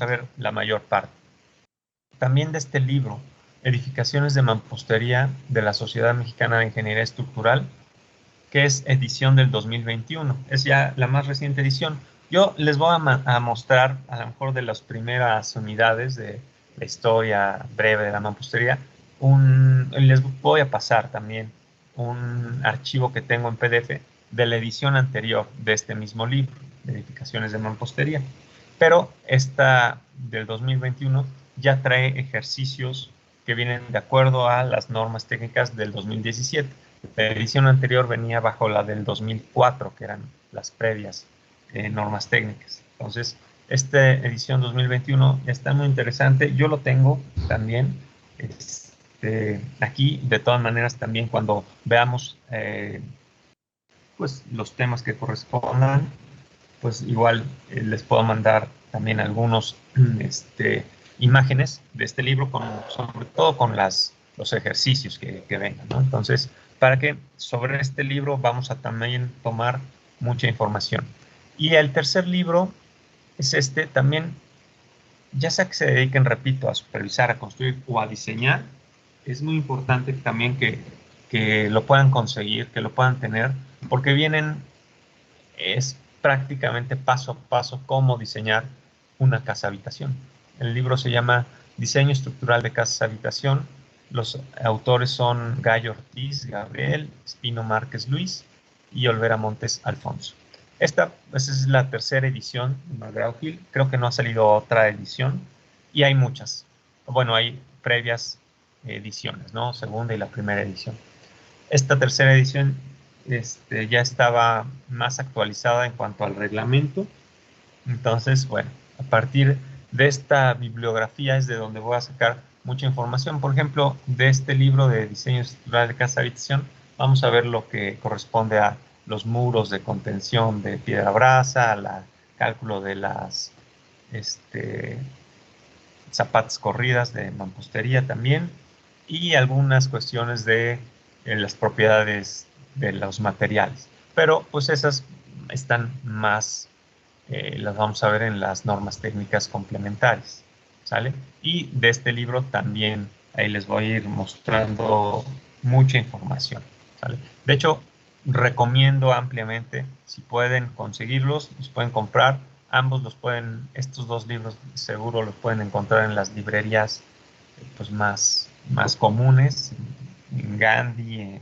a ver la mayor parte. También de este libro, Edificaciones de Mampostería de la Sociedad Mexicana de Ingeniería Estructural, que es edición del 2021. Es ya la más reciente edición. Yo les voy a mostrar, a lo mejor de las primeras unidades de la historia breve de la mampostería, les voy a pasar también un archivo que tengo en PDF de la edición anterior de este mismo libro, de Edificaciones de Mampostería. Pero esta del 2021 ya trae ejercicios que vienen de acuerdo a las normas técnicas del 2017. La edición anterior venía bajo la del 2004, que eran las previas normas técnicas. Entonces, esta edición 2021 está muy interesante. Yo lo tengo también aquí. De todas maneras, también cuando veamos pues, los temas que correspondan, pues igual les puedo mandar también algunos imágenes de este libro, sobre todo con los ejercicios que vengan, ¿no? Entonces, para que sobre este libro vamos a también tomar mucha información. Y el tercer libro es también, ya sea que se dediquen, repito, a supervisar, a construir o a diseñar, es muy importante también que lo puedan conseguir, que lo puedan tener, porque es prácticamente paso a paso cómo diseñar una casa habitación. El libro se llama Diseño Estructural de Casas Habitación. Los autores son Gallo Ortiz, Gabriel, Espino Márquez Luis y Olvera Montes Alfonso. Esta pues, es la tercera edición de McGraw-Hill. Creo que no ha salido otra edición y hay muchas. Bueno, hay previas ediciones, ¿no? Segunda y la primera edición. Esta tercera edición ya estaba más actualizada en cuanto al reglamento. Entonces, bueno, a partir de esta bibliografía es de donde voy a sacar mucha información. Por ejemplo, de este libro de diseño estructural de casa zapatos, vamos a ver lo que corresponde a los muros de contención de piedra brasa, el cálculo de las zapatas corridas de mampostería también, y algunas cuestiones de las propiedades de los materiales. Pero pues esas están más, las vamos a ver en las normas técnicas complementarias, ¿sale? Y de este libro también ahí les voy a ir mostrando mucha información, ¿sale? De hecho, recomiendo ampliamente, si pueden conseguirlos, los pueden comprar. Ambos estos dos libros seguro los pueden encontrar en las librerías pues más comunes, en Gandhi, en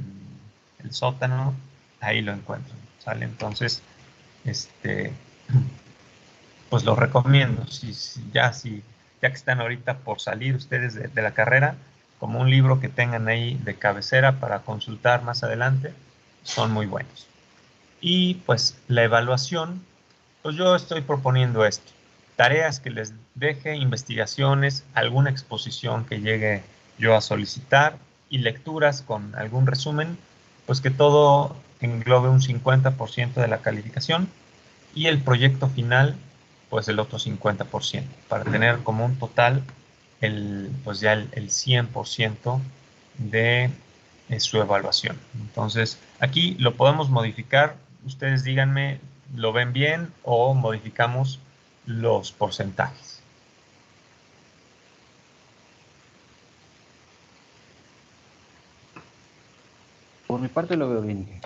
el sótano, ahí lo encuentran, ¿sale? Entonces, pues lo recomiendo, ya que están ahorita por salir ustedes de la carrera, como un libro que tengan ahí de cabecera para consultar más adelante, son muy buenos. Y pues la evaluación, pues yo estoy proponiendo esto, tareas que les deje, investigaciones, alguna exposición que llegue yo a solicitar y lecturas con algún resumen, pues que todo englobe un 50% de la calificación y el proyecto final, pues el otro 50%, para tener como un total, pues ya el 100% de su evaluación. Entonces, aquí lo podemos modificar. Ustedes díganme, ¿lo ven bien o modificamos los porcentajes? Por mi parte lo veo bien.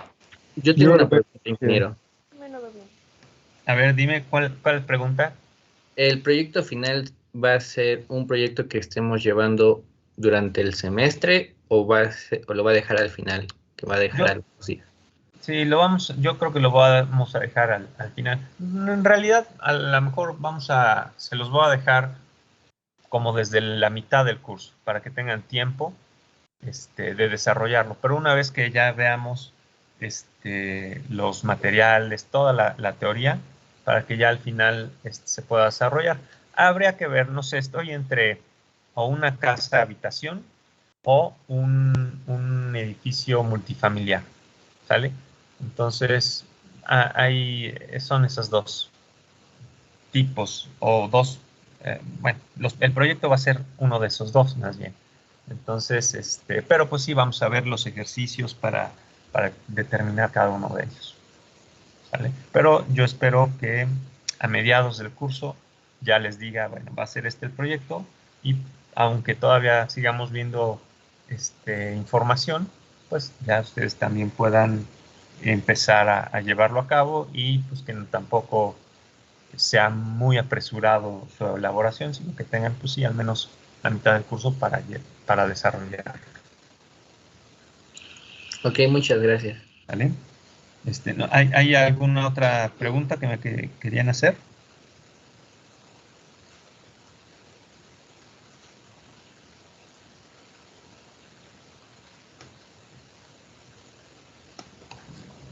Yo tengo una pregunta, ingeniero. A ver, dime, ¿cuál pregunta? ¿El proyecto final va a ser un proyecto que estemos llevando durante el semestre o o lo va a dejar al final? Que va a dejar algo así. Sí, yo creo que lo vamos a dejar al final. En realidad, a lo mejor se los voy a dejar como desde la mitad del curso, para que tengan tiempo de desarrollarlo. Pero una vez que ya veamos los materiales, toda la teoría, para que ya al final se pueda desarrollar. Habría que ver, no sé, estoy entre o una casa habitación o un edificio multifamiliar, ¿sale? Entonces, son esos dos tipos o dos, bueno, el proyecto va a ser uno de esos dos más bien. Entonces, pero pues sí vamos a ver los ejercicios para determinar cada uno de ellos, ¿vale? Pero yo espero que a mediados del curso ya les diga, bueno, va a ser este el proyecto, y aunque todavía sigamos viendo información, pues ya ustedes también puedan empezar a llevarlo a cabo, y pues que tampoco sea muy apresurado su elaboración, sino que tengan, pues sí, al menos la mitad del curso para desarrollar. Ok, muchas gracias. ¿Vale? No, ¿hay alguna otra pregunta que me querían hacer?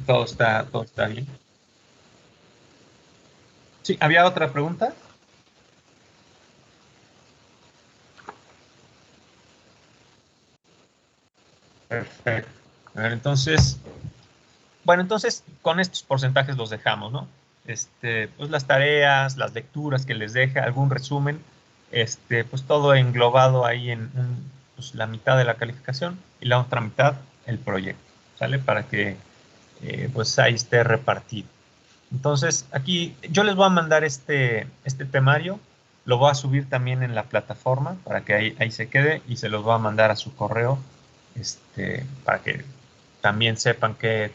Todo está bien. Sí, ¿había otra pregunta? Perfecto. A ver, entonces, bueno, entonces con estos porcentajes los dejamos, ¿no? Pues las tareas, las lecturas que les deja, algún resumen, pues todo englobado ahí en pues la mitad de la calificación y la otra mitad el proyecto, ¿sale? Para que pues ahí esté repartido. Entonces, aquí yo les voy a mandar este temario, lo voy a subir también en la plataforma para que ahí se quede, y se los voy a mandar a su correo, para que también sepan qué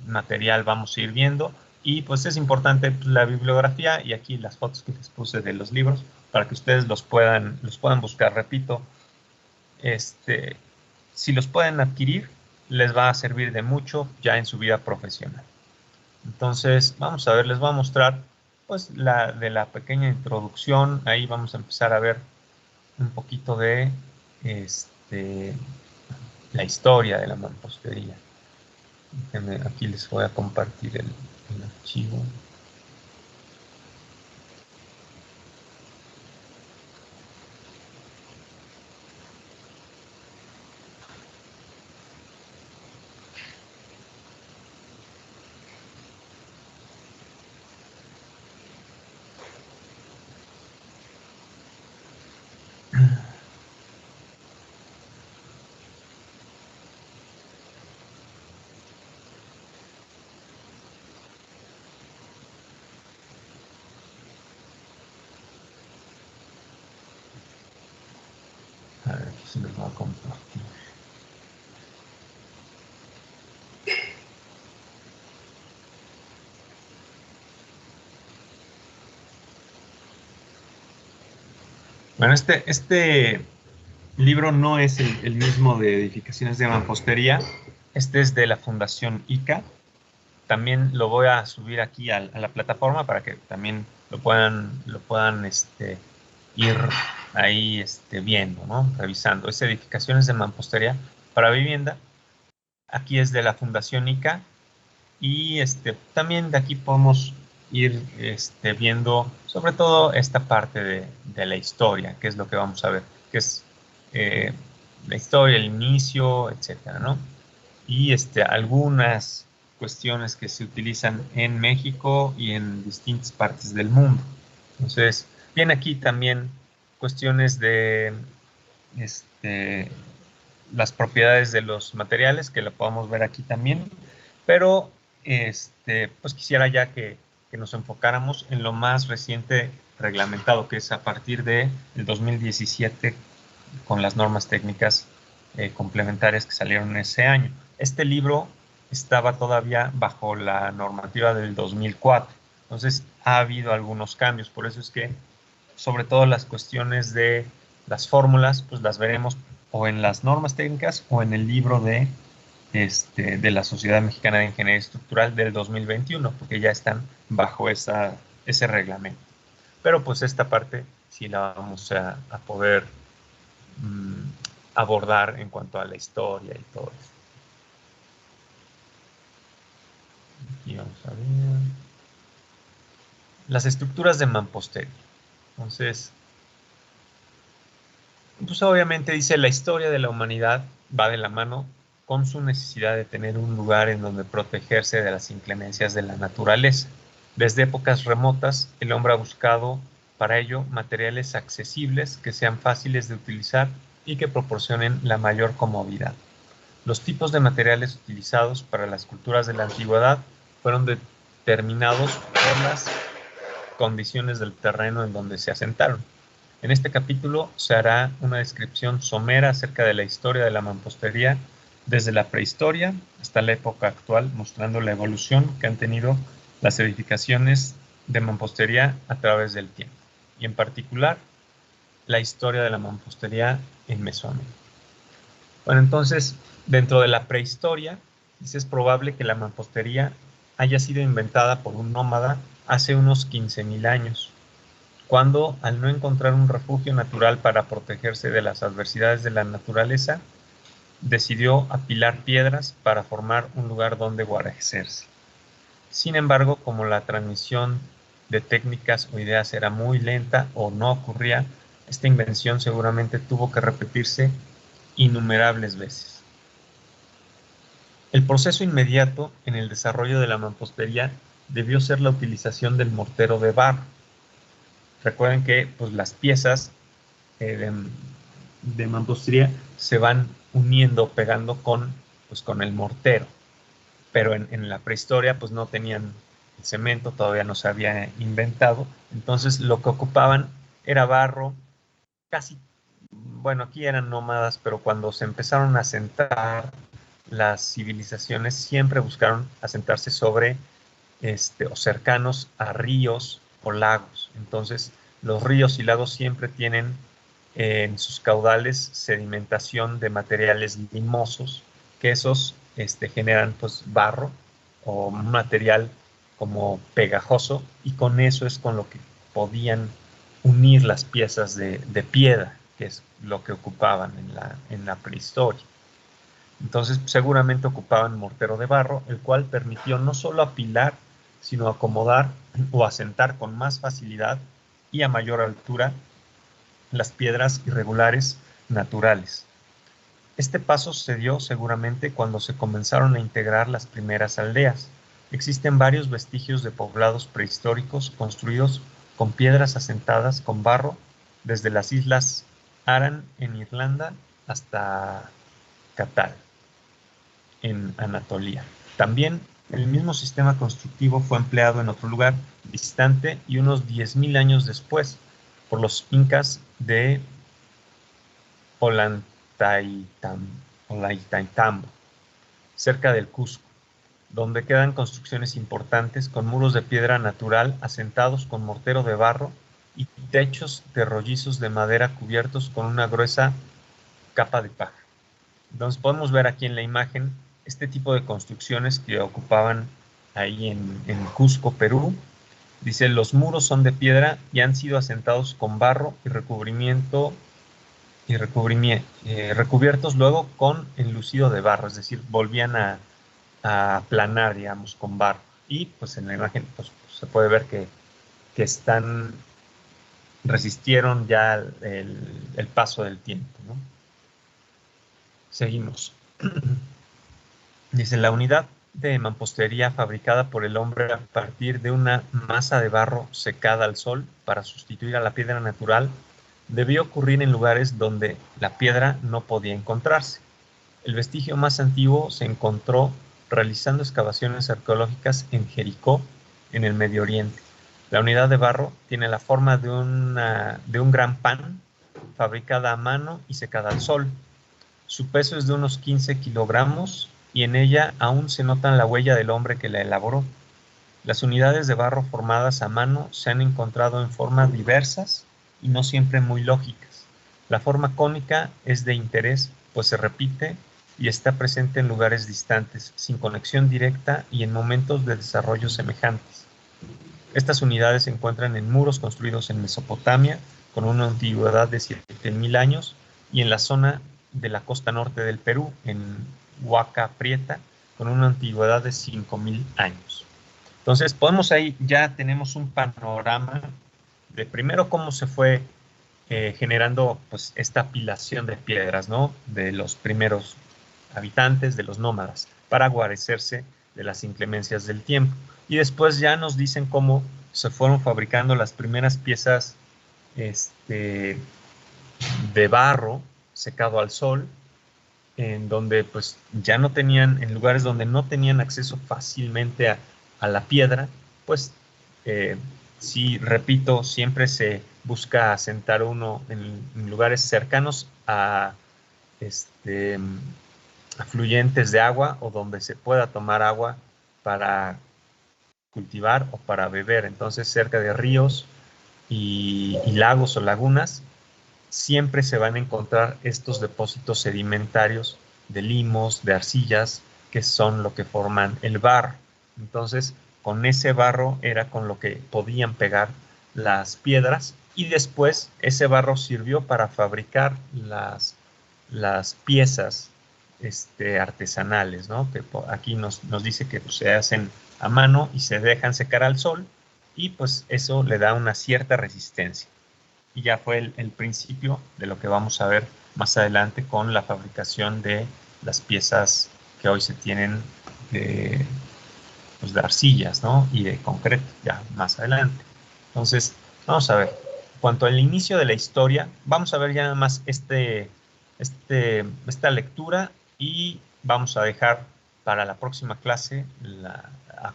material vamos a ir viendo. Y pues es importante, pues, la bibliografía, y aquí las fotos que les puse de los libros para que ustedes los puedan buscar. Repito, si los pueden adquirir, les va a servir de mucho ya en su vida profesional. Entonces, vamos a ver, les voy a mostrar pues de la pequeña introducción. Ahí vamos a empezar a ver un poquito de la historia de la mampostería. Aquí les voy a compartir el archivo. A ver, aquí se los voy a compartir. Bueno, este libro no es el mismo de edificaciones de mampostería. Este es de la Fundación ICA. También lo voy a subir aquí a la plataforma para que también lo puedan ir ahí viendo, ¿no? Revisando. Es edificaciones de mampostería para vivienda. Aquí es de la Fundación ICA, y también de aquí podemos ir viendo sobre todo esta parte de la historia, que es lo que vamos a ver, que es la historia, el inicio, etcétera, ¿no? Y algunas cuestiones que se utilizan en México y en distintas partes del mundo. Entonces, viene aquí también cuestiones de las propiedades de los materiales, que lo podemos ver aquí también, pero pues quisiera ya que nos enfocáramos en lo más reciente reglamentado, que es a partir del 2017, con las normas técnicas complementarias que salieron ese año. Este libro estaba todavía bajo la normativa del 2004, entonces ha habido algunos cambios. Por eso es que sobre todo las cuestiones de las fórmulas, pues las veremos o en las normas técnicas o en el libro de la Sociedad Mexicana de Ingeniería Estructural del 2021, porque ya están bajo ese reglamento. Pero pues esta parte sí la vamos a poder abordar en cuanto a la historia y todo eso. Aquí vamos a ver las estructuras de mampostería. Entonces, pues obviamente dice, la historia de la humanidad va de la mano con su necesidad de tener un lugar en donde protegerse de las inclemencias de la naturaleza. Desde épocas remotas, el hombre ha buscado para ello materiales accesibles que sean fáciles de utilizar y que proporcionen la mayor comodidad. Los tipos de materiales utilizados para las culturas de la antigüedad fueron determinados por las condiciones del terreno en donde se asentaron. En este capítulo se hará una descripción somera acerca de la historia de la mampostería desde la prehistoria hasta la época actual, mostrando la evolución que han tenido las edificaciones de mampostería a través del tiempo, y en particular la historia de la mampostería en Mesoamérica. Bueno, entonces, dentro de la prehistoria, es probable que la mampostería haya sido inventada por un nómada hace unos 15.000 años, cuando, al no encontrar un refugio natural para protegerse de las adversidades de la naturaleza, decidió apilar piedras para formar un lugar donde guarecerse. Sin embargo, como la transmisión de técnicas o ideas era muy lenta o no ocurría, esta invención seguramente tuvo que repetirse innumerables veces. El proceso inmediato en el desarrollo de la mampostería debió ser la utilización del mortero de barro. Recuerden que pues, las piezas de mampostería se van uniendo, pegando con el mortero. Pero en la prehistoria pues no tenían el cemento, todavía no se había inventado. Entonces lo que ocupaban era barro, casi, bueno, aquí eran nómadas, pero cuando se empezaron a asentar las civilizaciones siempre buscaron asentarse sobre o cercanos a ríos o lagos. Entonces, los ríos y lagos siempre tienen en sus caudales sedimentación de materiales limosos, que esos generan pues barro o un material como pegajoso, y con eso es con lo que podían unir las piezas de piedra, que es lo que ocupaban en la prehistoria. Entonces seguramente ocupaban mortero de barro, el cual permitió no solo apilar, sino acomodar o asentar con más facilidad y a mayor altura las piedras irregulares naturales. Este paso se dio seguramente cuando se comenzaron a integrar las primeras aldeas. Existen varios vestigios de poblados prehistóricos construidos con piedras asentadas con barro desde las islas Aran en Irlanda hasta Catal en Anatolia. También el mismo sistema constructivo fue empleado en otro lugar distante y unos 10.000 años después por los incas de Ollantaytambo, cerca del Cusco, donde quedan construcciones importantes con muros de piedra natural asentados con mortero de barro y techos de rollizos de madera cubiertos con una gruesa capa de paja. Entonces podemos ver aquí en la imagen este tipo de construcciones que ocupaban ahí en Cusco, Perú. Dice, los muros son de piedra y han sido asentados con barro y recubiertos luego con enlucido de barro, es decir, volvían a aplanar, digamos, con barro. Y pues en la imagen pues, se puede ver que resistieron ya el paso del tiempo, ¿no? Seguimos. Dice, la unidad de mampostería fabricada por el hombre a partir de una masa de barro secada al sol para sustituir a la piedra natural debió ocurrir en lugares donde la piedra no podía encontrarse. El vestigio más antiguo se encontró realizando excavaciones arqueológicas en Jericó, en el Medio Oriente. La unidad de barro tiene la forma de un gran pan fabricada a mano y secada al sol. Su peso es de unos 15 kilogramos y en ella aún se nota la huella del hombre que la elaboró. Las unidades de barro formadas a mano se han encontrado en formas diversas y no siempre muy lógicas. La forma cónica es de interés, pues se repite y está presente en lugares distantes, sin conexión directa y en momentos de desarrollo semejantes. Estas unidades se encuentran en muros construidos en Mesopotamia, con una antigüedad de 7.000 años, y en la zona de la costa norte del Perú, en Huaca Prieta, con una antigüedad de 5.000 años. Entonces, ya tenemos un panorama de primero cómo se fue generando pues, esta apilación de piedras, ¿no? De los primeros habitantes, de los nómadas, para guarecerse de las inclemencias del tiempo. Y después ya nos dicen cómo se fueron fabricando las primeras piezas de barro secado al sol, en donde pues ya no tenían, en lugares donde no tenían acceso fácilmente a la piedra, pues Sí, repito, siempre se busca asentar uno en lugares cercanos a afluentes de agua o donde se pueda tomar agua para cultivar o para beber. Entonces, cerca de ríos y lagos o lagunas, siempre se van a encontrar estos depósitos sedimentarios de limos, de arcillas, que son lo que forman el barro. Entonces, con ese barro era con lo que podían pegar las piedras y después ese barro sirvió para fabricar las piezas artesanales, ¿no? Que aquí nos dice que pues, se hacen a mano y se dejan secar al sol y pues eso le da una cierta resistencia. Y ya fue el principio de lo que vamos a ver más adelante con la fabricación de las piezas que hoy se tienen pues de arcillas, ¿no? Y de concreto, ya más adelante. Entonces, vamos a ver. En cuanto al inicio de la historia, vamos a ver ya nada más esta lectura y vamos a dejar para la próxima clase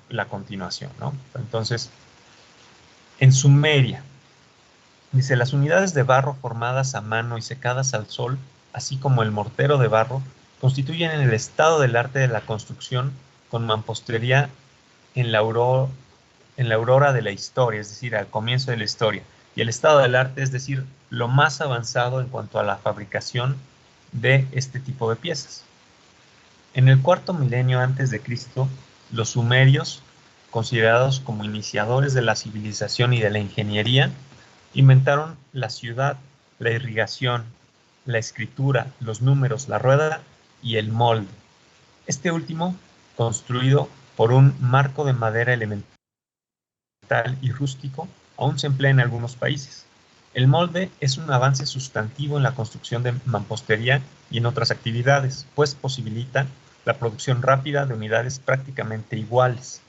la continuación, ¿no? Entonces, en Sumeria, dice, las unidades de barro formadas a mano y secadas al sol, así como el mortero de barro, constituyen el estado del arte de la construcción con mampostería en la aurora de la historia, es decir, al comienzo de la historia. Y el estado del arte, es decir, lo más avanzado en cuanto a la fabricación de este tipo de piezas. En el cuarto milenio antes de Cristo, los sumerios, considerados como iniciadores de la civilización y de la ingeniería, inventaron la ciudad, la irrigación, la escritura, los números, la rueda y el molde. Este último, construido por un marco de madera elemental y rústico, aún se emplea en algunos países. El molde es un avance sustantivo en la construcción de mampostería y en otras actividades, pues posibilita la producción rápida de unidades prácticamente iguales.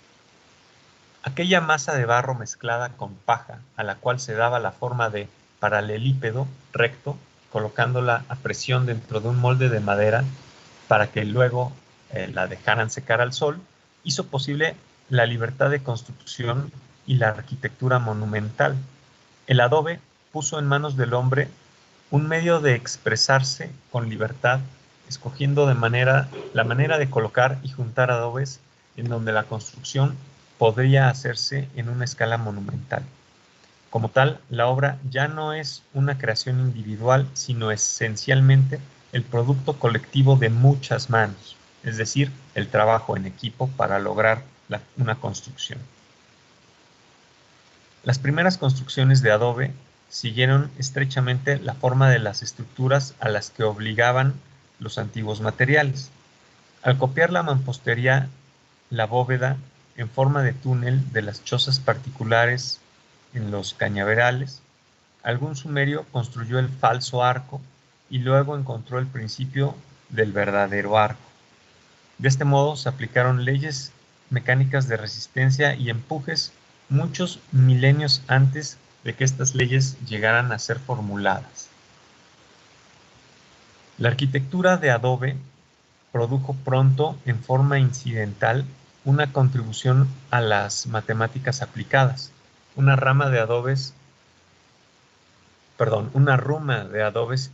Aquella masa de barro mezclada con paja, a la cual se daba la forma de paralelípedo recto, colocándola a presión dentro de un molde de madera para que luego la dejaran secar al sol, hizo posible la libertad de construcción y la arquitectura monumental. El adobe puso en manos del hombre un medio de expresarse con libertad, escogiendo la manera de colocar y juntar adobes en donde la construcción podría hacerse en una escala monumental. Como tal, la obra ya no es una creación individual, sino esencialmente el producto colectivo de muchas manos, es decir, el trabajo en equipo para lograr una construcción. Las primeras construcciones de adobe siguieron estrechamente la forma de las estructuras a las que obligaban los antiguos materiales. Al copiar la mampostería, la bóveda en forma de túnel de las chozas particulares en los cañaverales, algún sumerio construyó el falso arco y luego encontró el principio del verdadero arco. De este modo se aplicaron leyes mecánicas de resistencia y empujes muchos milenios antes de que estas leyes llegaran a ser formuladas. La arquitectura de adobe produjo pronto, en forma incidental, una contribución a las matemáticas aplicadas. Una rama de adobes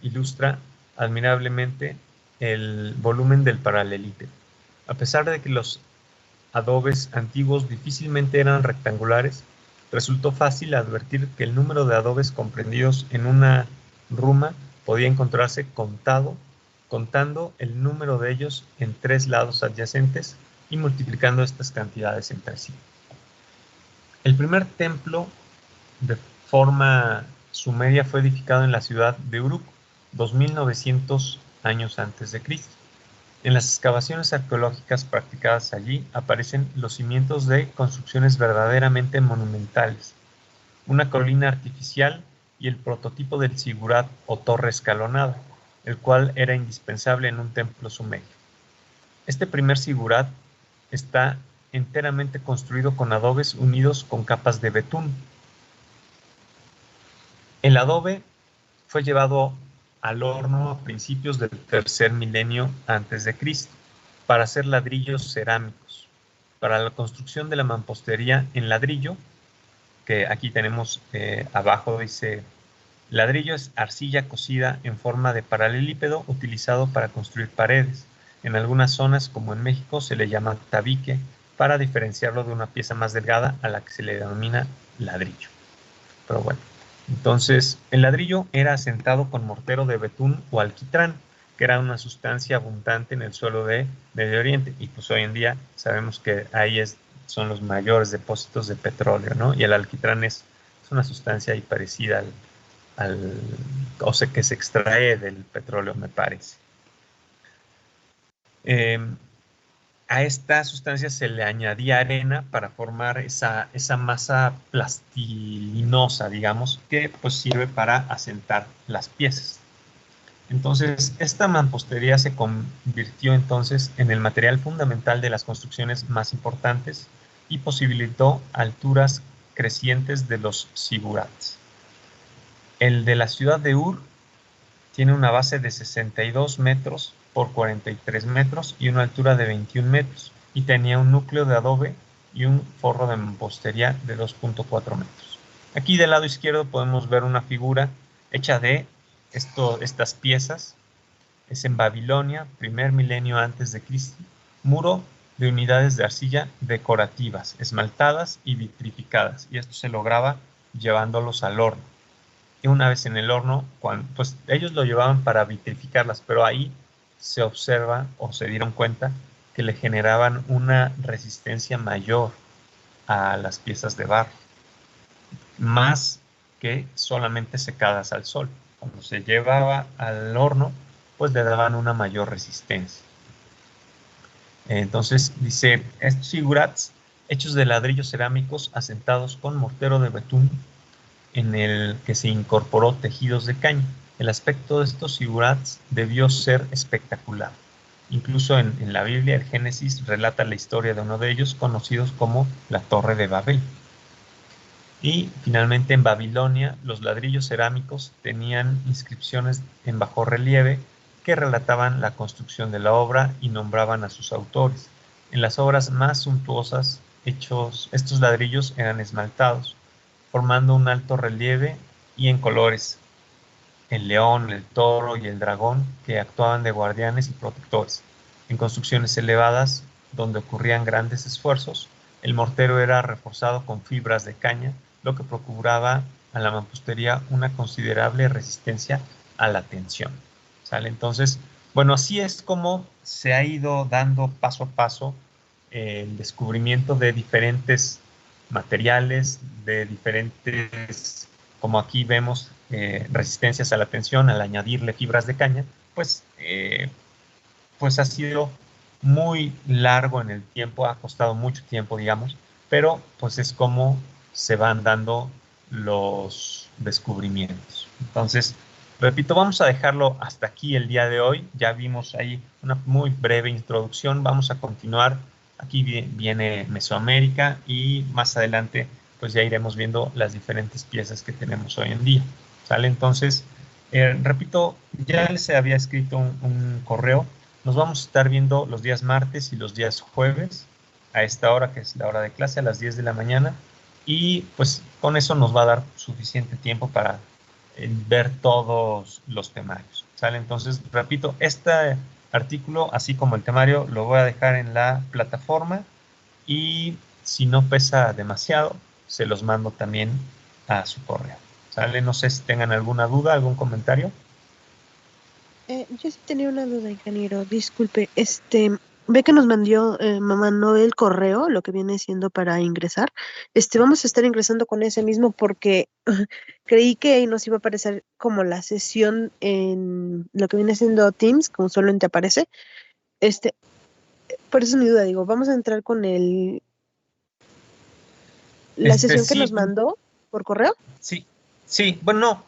ilustra admirablemente el volumen del paralelípedo. A pesar de que los adobes antiguos difícilmente eran rectangulares, resultó fácil advertir que el número de adobes comprendidos en una ruma podía encontrarse contando el número de ellos en 3 lados adyacentes y multiplicando estas cantidades entre sí. El primer templo de forma sumeria fue edificado en la ciudad de Uruk, 2900 años antes de Cristo. En las excavaciones arqueológicas practicadas allí aparecen los cimientos de construcciones verdaderamente monumentales, una colina artificial y el prototipo del zigurat o torre escalonada, el cual era indispensable en un templo sumerio. Este primer zigurat está enteramente construido con adobes unidos con capas de betún. El adobe fue llevado al horno a principios del tercer milenio antes de Cristo para hacer ladrillos cerámicos. Para la construcción de la mampostería en ladrillo, que aquí tenemos abajo, dice: ladrillo es arcilla cocida en forma de paralelípedo utilizado para construir paredes. En algunas zonas, como en México, se le llama tabique para diferenciarlo de una pieza más delgada a la que se le denomina ladrillo. Pero bueno, entonces el ladrillo era asentado con mortero de betún o alquitrán, que era una sustancia abundante en el suelo de Medio Oriente. Y pues hoy en día sabemos que ahí son los mayores depósitos de petróleo, ¿no? Y el alquitrán es una sustancia ahí parecida o sea, que se extrae del petróleo, me parece. A esta sustancia se le añadía arena para formar esa masa plastilinosa, digamos, que pues sirve para asentar las piezas. Entonces, esta mampostería se convirtió entonces en el material fundamental de las construcciones más importantes y posibilitó alturas crecientes de los zigurats. El de la ciudad de Ur tiene una base de 62 metros por 43 metros y una altura de 21 metros, y tenía un núcleo de adobe y un forro de mampostería de 2.4 metros. Aquí del lado izquierdo podemos ver una figura hecha de estas piezas. Es en Babilonia, primer milenio antes de Cristo, muro de unidades de arcilla decorativas, esmaltadas y vitrificadas, y esto se lograba llevándolos al horno. Y una vez en el horno, pues ellos lo llevaban para vitrificarlas, pero ahí se observa o se dieron cuenta que le generaban una resistencia mayor a las piezas de barro, más que solamente secadas al sol. Cuando se llevaba al horno, pues le daban una mayor resistencia. Entonces dice: estos zigurats hechos de ladrillos cerámicos asentados con mortero de betún, en el que se incorporó tejidos de caña. El aspecto de estos zigurats debió ser espectacular. Incluso en la Biblia, el Génesis relata la historia de uno de ellos, conocidos como la Torre de Babel. Y finalmente, en Babilonia, los ladrillos cerámicos tenían inscripciones en bajorrelieve que relataban la construcción de la obra y nombraban a sus autores. En las obras más suntuosas, estos ladrillos eran esmaltados, formando un alto relieve y en colores: el león, el toro y el dragón, que actuaban de guardianes y protectores. En construcciones elevadas, donde ocurrían grandes esfuerzos, el mortero era reforzado con fibras de caña, lo que procuraba a la mampostería una considerable resistencia a la tensión. ¿Sale? Entonces, bueno, así es como se ha ido dando paso a paso el descubrimiento de diferentes materiales, de diferentes, como aquí vemos, resistencias a la tensión al añadirle fibras de caña, pues ha sido muy largo en el tiempo, ha costado mucho tiempo, digamos, pero pues es como se van dando los descubrimientos. Entonces, repito, vamos a dejarlo hasta aquí el día de hoy. Ya vimos ahí una muy breve introducción. Vamos a continuar. Aquí viene Mesoamérica y más adelante pues ya iremos viendo las diferentes piezas que tenemos hoy en día. ¿Sale? Entonces, repito, ya les había escrito un correo. Nos vamos a estar viendo los días martes y los días jueves a esta hora, que es la hora de clase, a las 10 de la mañana. Y pues con eso nos va a dar suficiente tiempo para ver todos los temarios. ¿Sale? Entonces, repito, este artículo, así como el temario, lo voy a dejar en la plataforma, y si no pesa demasiado, se los mando también a su correo. ¿Sale? No sé si tengan alguna duda, algún comentario. Yo sí tenía una duda, ingeniero. Disculpe, ve que nos mandó mamá no el correo, lo que viene siendo para ingresar. Vamos a estar ingresando con ese mismo porque creí que ahí nos iba a aparecer como la sesión en lo que viene siendo Teams, como solamente aparece. Por eso es mi duda, digo, vamos a entrar con la sesión que Sí, nos mandó por correo. sí, bueno, no,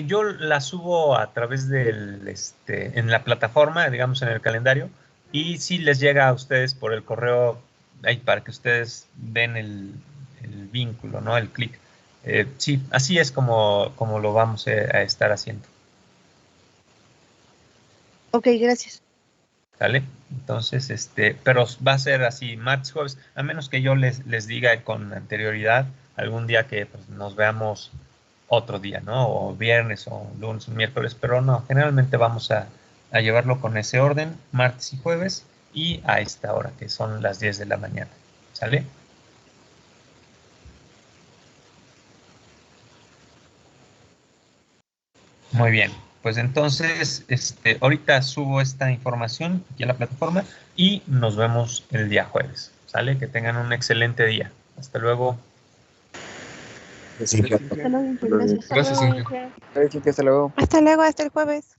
yo la subo a través en la plataforma, digamos en el calendario, y sí les llega a ustedes por el correo ahí para que ustedes den el vínculo, ¿no? El clic. Sí, así es como lo vamos a estar haciendo. Ok, gracias. ¿Vale? Entonces, pero va a ser así, martes, jueves, a menos que yo les diga con anterioridad, algún día que pues, nos veamos otro día, ¿no? O viernes, o lunes, o miércoles, pero no, generalmente vamos a llevarlo con ese orden, martes y jueves, y a esta hora, que son las 10 de la mañana, ¿sale? Muy bien, pues entonces, ahorita subo esta información aquí en la plataforma y nos vemos el día jueves, ¿sale? Que tengan un excelente día. Hasta luego. Sí, Hasta luego, Inge, gracias. Gracias, Inge. Hasta luego. Hasta luego, hasta el jueves.